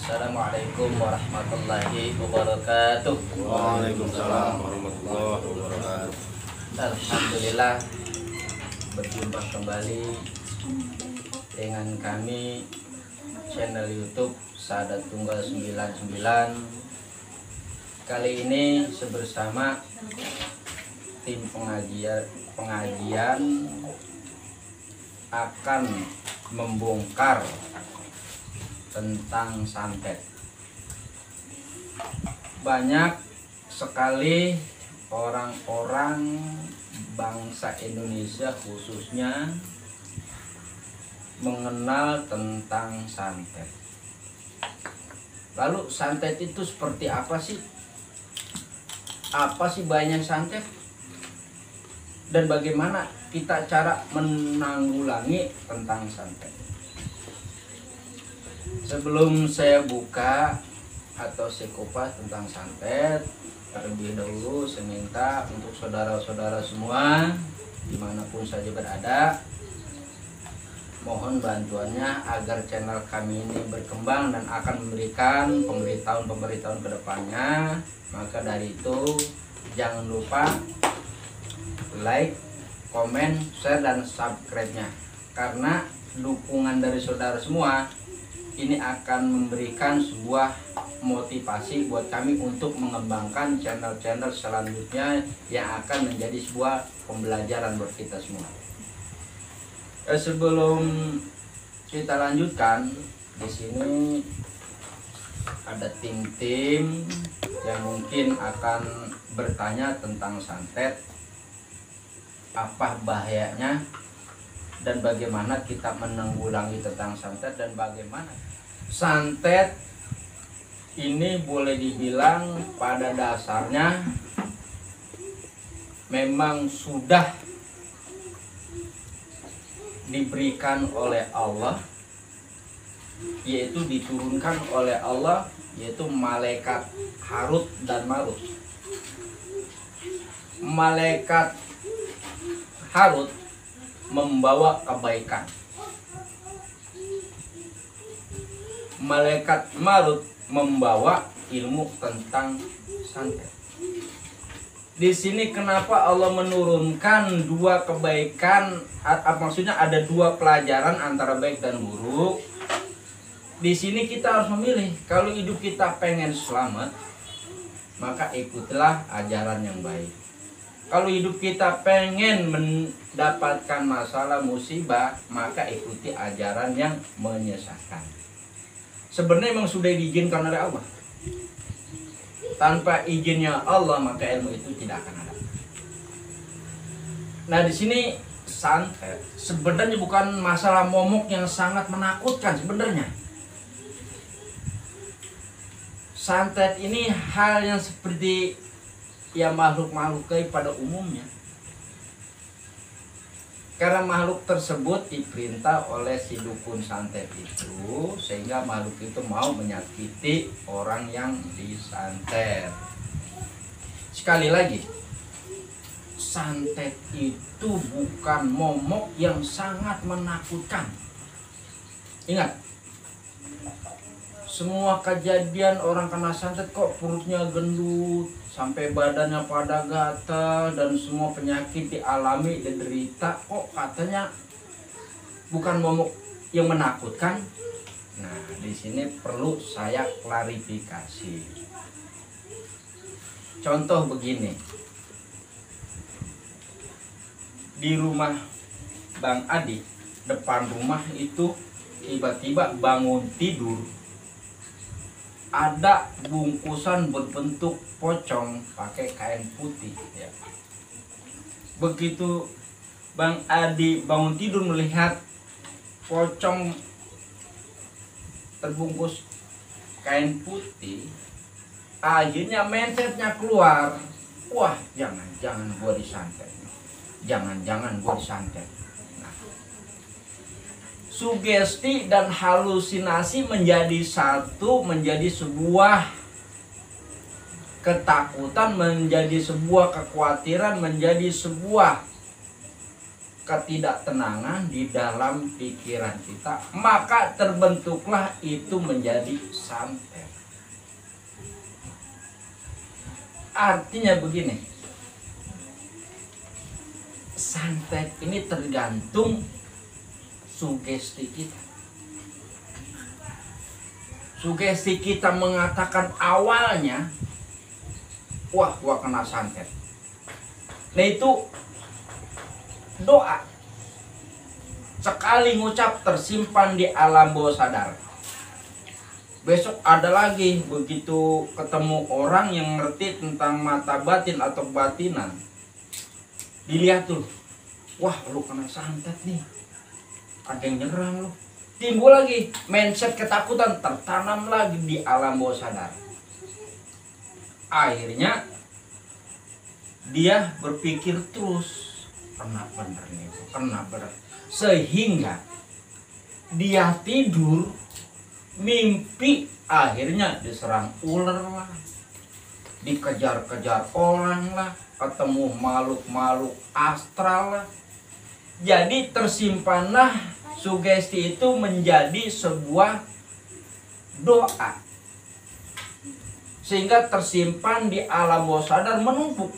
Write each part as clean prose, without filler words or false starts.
Assalamualaikum warahmatullahi wabarakatuh. Waalaikumsalam warahmatullahi wabarakatuh. Alhamdulillah, berjumpa kembali dengan kami channel YouTube Sahadat Tunggal 99. Kali ini bersama tim pengajian akan membongkar tentang santet. Banyak sekali orang-orang bangsa Indonesia khususnya mengenal tentang santet. Lalu santet itu seperti apa sih? Apa sih bahayanya santet? Dan bagaimana kita cara menanggulangi tentang santet? Sebelum saya buka atau saya kupas tentang santet, terlebih dahulu saya minta untuk saudara-saudara semua dimanapun saja berada, mohon bantuannya agar channel kami ini berkembang dan akan memberikan pemberitahuan ke depannya. Maka dari itu jangan lupa like, komen, share, dan subscribe-nya, karena dukungan dari saudara semua ini akan memberikan sebuah motivasi buat kami untuk mengembangkan channel-channel selanjutnya yang akan menjadi sebuah pembelajaran buat kita semua. Sebelum kita lanjutkan, di sini ada tim-tim yang mungkin akan bertanya tentang santet, apa bahayanya dan bagaimana kita menanggulangi tentang santet, dan bagaimana santet ini boleh dibilang pada dasarnya memang sudah diberikan oleh Allah, yaitu diturunkan oleh Allah, yaitu malaikat Harut dan Marut. Malaikat Harut membawa kebaikan, malaikat Marut membawa ilmu tentang santet. Di sini kenapa Allah menurunkan dua kebaikan? Maksudnya ada dua pelajaran antara baik dan buruk. Di sini kita harus memilih. Kalau hidup kita pengen selamat, maka ikutilah ajaran yang baik. Kalau hidup kita pengen mendapatkan masalah musibah, maka ikuti ajaran yang menyesatkan. Sebenarnya memang sudah diizinkan oleh Allah. Tanpa izinnya Allah, maka ilmu itu tidak akan ada. Nah, di sini santet sebenarnya bukan masalah momok yang sangat menakutkan sebenarnya. Santet ini hal yang seperti ya makhluk-makhluk gaib pada umumnya. Karena makhluk tersebut diperintah oleh si dukun santet itu, sehingga makhluk itu mau menyakiti orang yang disantet. Sekali lagi, santet itu bukan momok yang sangat menakutkan. Ingat, semua kejadian orang kena santet kok perutnya gendut, sampai badannya pada gatal, dan semua penyakit dialami dan derita, kok katanya bukan momok yang menakutkan. Nah, di sini perlu saya klarifikasi. Contoh begini, di rumah Bang Adi, depan rumah itu tiba-tiba bangun tidur, ada bungkusan berbentuk pocong pakai kain putih ya. Begitu Bang Adi bangun tidur melihat pocong terbungkus kain putih, akhirnya mindsetnya keluar, wah jangan gua disantet, jangan gua disantet. Sugesti dan halusinasi menjadi satu, menjadi sebuah ketakutan, menjadi sebuah kekhawatiran, menjadi sebuah ketidaktenangan di dalam pikiran kita, maka terbentuklah itu menjadi santet. Artinya begini, santet ini tergantung sugesti kita. Sugesti kita mengatakan awalnya, wah gua kena santet. Nah itu doa. Sekali ngucap tersimpan di alam bawah sadar. Besok ada lagi, begitu ketemu orang yang ngerti tentang mata batin atau batinan, dilihat tuh, wah lu kena santet nih, ada yang nyerang lu. Timbul lagi mindset ketakutan, tertanam lagi di alam bawah sadar. Akhirnya dia berpikir terus, kena bener nih, kena bener. Sehingga dia tidur, mimpi akhirnya diserang ular lah, dikejar-kejar orang lah, ketemu makhluk-makhluk astral lah. Jadi tersimpanlah sugesti itu menjadi sebuah doa, sehingga tersimpan di alam bawah sadar, menumpuk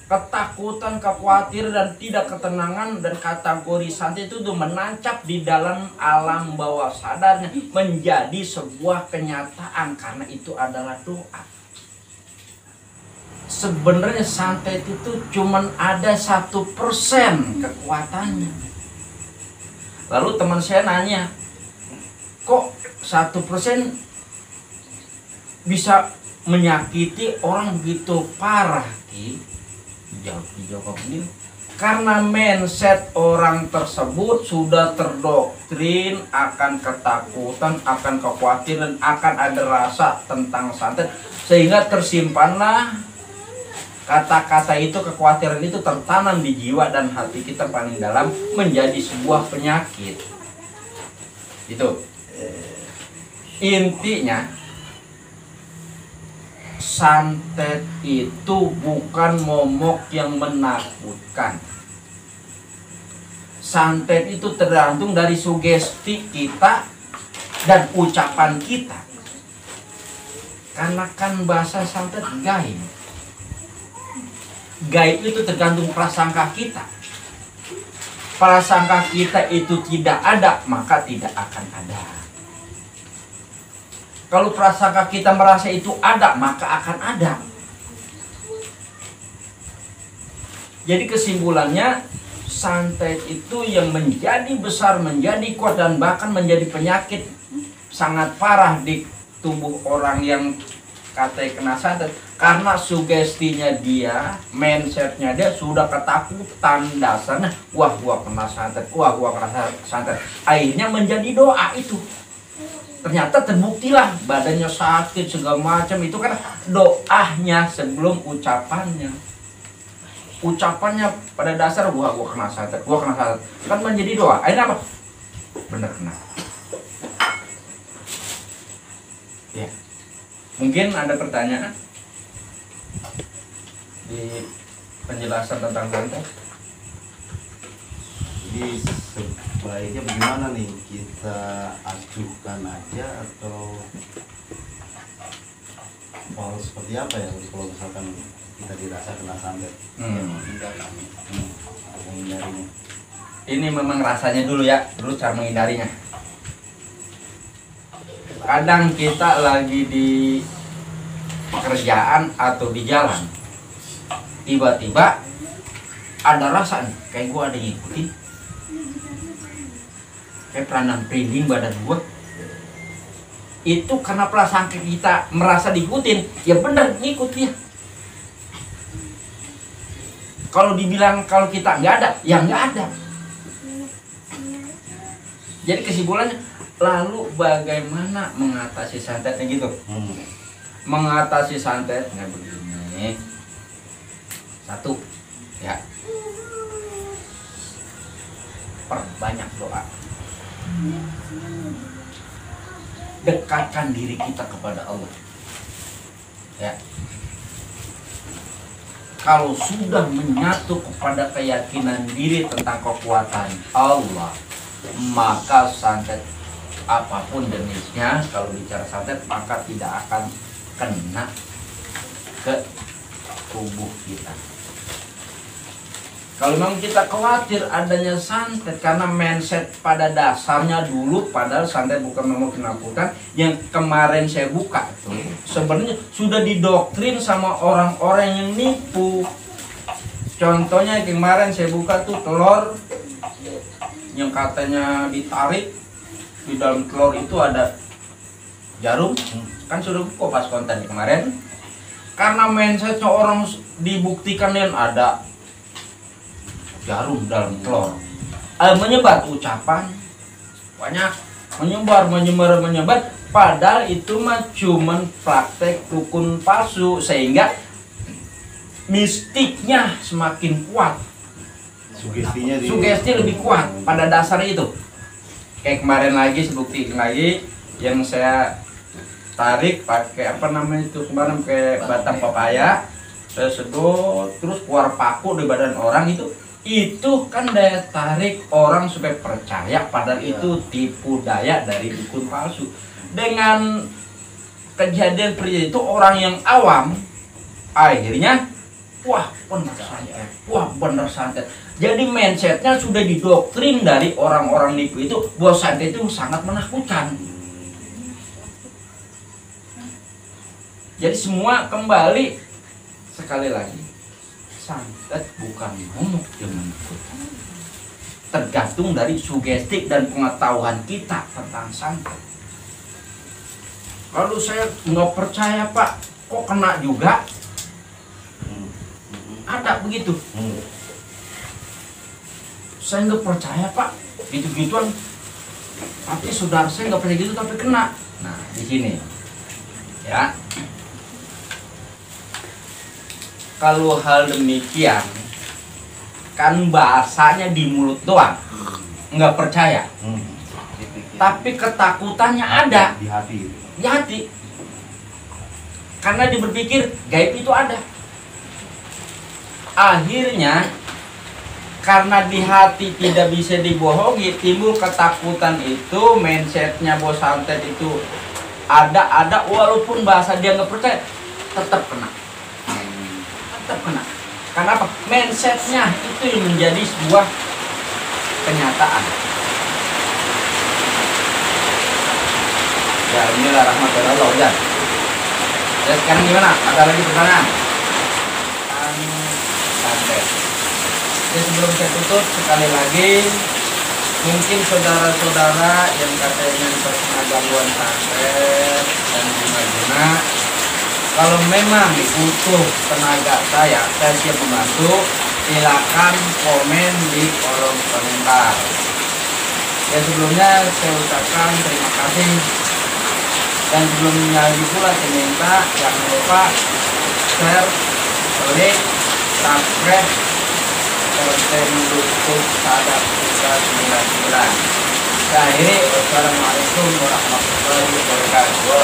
ketakutan, kekhawatiran, dan tidak ketenangan. Dan kategori santet itu menancap di dalam alam bawah sadarnya menjadi sebuah kenyataan, karena itu adalah doa. Sebenarnya santet itu cuman ada 1% kekuatannya. Lalu teman saya nanya, kok 1% bisa menyakiti orang begitu parah, Ki? Dijawab begini, karena mindset orang tersebut sudah terdoktrin akan ketakutan, akan kekhawatiran, akan ada rasa tentang santet, sehingga tersimpanlah kata-kata itu, kekhawatiran itu tertanam di jiwa dan hati kita paling dalam, menjadi sebuah penyakit. Itu intinya. Santet itu bukan momok yang menakutkan. Santet itu tergantung dari sugesti kita dan ucapan kita. Karena kan bahasa santet gaib. Gaib itu tergantung prasangka kita. Prasangka kita itu tidak ada, maka tidak akan ada. Kalau prasangka kita merasa itu ada, maka akan ada. Jadi kesimpulannya, santet itu yang menjadi besar, menjadi kuat, dan bahkan menjadi penyakit sangat parah di tubuh orang yang katanya kena santet, karena sugestinya dia, mindsetnya dia sudah ketakutan dasarnya, wah gua kena santet, wah gua kena santet. Akhirnya menjadi doa itu. Ternyata terbuktilah badannya sakit segala macam, itu kan doanya sebelum ucapannya. Ucapannya pada dasar gua kena santet, gua kena santet, kan menjadi doa. Akhirnya apa? Bener kena. Ya. Mungkin ada pertanyaan di penjelasan tentang santet. Jadi sebaiknya bagaimana nih, kita acuhkan aja atau mau seperti apa ya kalau misalkan kita dirasa kena santet? Menghindarinya. Ini memang rasanya dulu ya, dulu cara menghindarinya. Kadang kita lagi di pekerjaan atau di jalan, tiba-tiba ada rasa nih, kayak gua ada yang ngikutin, kayak peranan merinding badan gua. Itu karena prasangka kita merasa diikutin, ya bener ngikut dia. Kalau dibilang kalau kita nggak ada, ya nggak ada. Jadi kesimpulannya, lalu bagaimana mengatasi santetnya gitu? Mengatasi santetnya begini. Satu, ya, perbanyak doa. Dekatkan diri kita kepada Allah. Ya. kalau sudah menyatu kepada keyakinan diri tentang kekuatan Allah, maka santet apapun jenisnya, kalau bicara santet, maka tidak akan kena ke tubuh kita. Kalau memang kita khawatir adanya santet, karena mindset pada dasarnya dulu, padahal santet bukan memang menakutan, yang kemarin saya buka itu sebenarnya sudah didoktrin sama orang-orang yang nipu. Contohnya kemarin saya buka tuh telur yang katanya ditarik, di dalam telur itu ada jarum, kan sudah buka pas konten kemarin. Karena mindsetnya orang dibuktikan dengan ada jarum dalam telur, menyebar ucapan banyak, menyebar, padahal itu mah cuman praktek dukun palsu, sehingga mistiknya semakin kuat, sugesti lebih kuat pada dasarnya itu. Kayak kemarin lagi saya buktikan lagi, yang saya tarik pakai apa namanya itu kemarin, pakai batang papaya, saya sedot terus keluar paku di badan orang, itu kan daya tarik orang supaya percaya, padahal itu tipu daya dari dukun palsu. Dengan kejadian itu orang yang awam akhirnya wah bener santet, wah bener santet. Jadi mindsetnya sudah didoktrin dari orang-orang nipu itu bahwa santet itu sangat menakutkan. Jadi semua kembali sekali lagi, santet bukan momok yang menakutkan. Tergantung dari sugesti dan pengetahuan kita tentang santet. Kalau saya nggak percaya Pak, kok kena juga? Ada begitu. Saya nggak percaya Pak, gitu-gituan. Tapi saudara saya nggak percaya gitu tapi kena. Nah di sini, ya. Kalau hal demikian, kan bahasanya di mulut doang, nggak percaya. Tapi ketakutannya ada di hati. Di hati. Karena dia berpikir gaib itu ada. Akhirnya karena di hati tidak bisa dibohongi, timbul ketakutan itu, mindsetnya bahwa santet itu ada walaupun bahasa dia nggak percaya, tetap kena. Tetap kena. Karena apa? Mindsetnya itu yang menjadi sebuah kenyataan. Ya inilah rahmat dari Allah ya. Ya sekarang gimana? Ada lagi pertanyaan? Santet. Ya sebelum saya tutup sekali lagi, mungkin saudara-saudara yang katanya terkena gangguan santet dan guna-guna, kalau memang butuh tenaga saya siap membantu. Silakan komen di kolom komentar. Ya sebelumnya saya ucapkan terima kasih, dan sebelumnya lagi pula saya minta jangan lupa share, like, subscribe konten YouTube Sadap Putra 99. Saya akhiri, wassalamualaikum warahmatullahi wabarakatuh.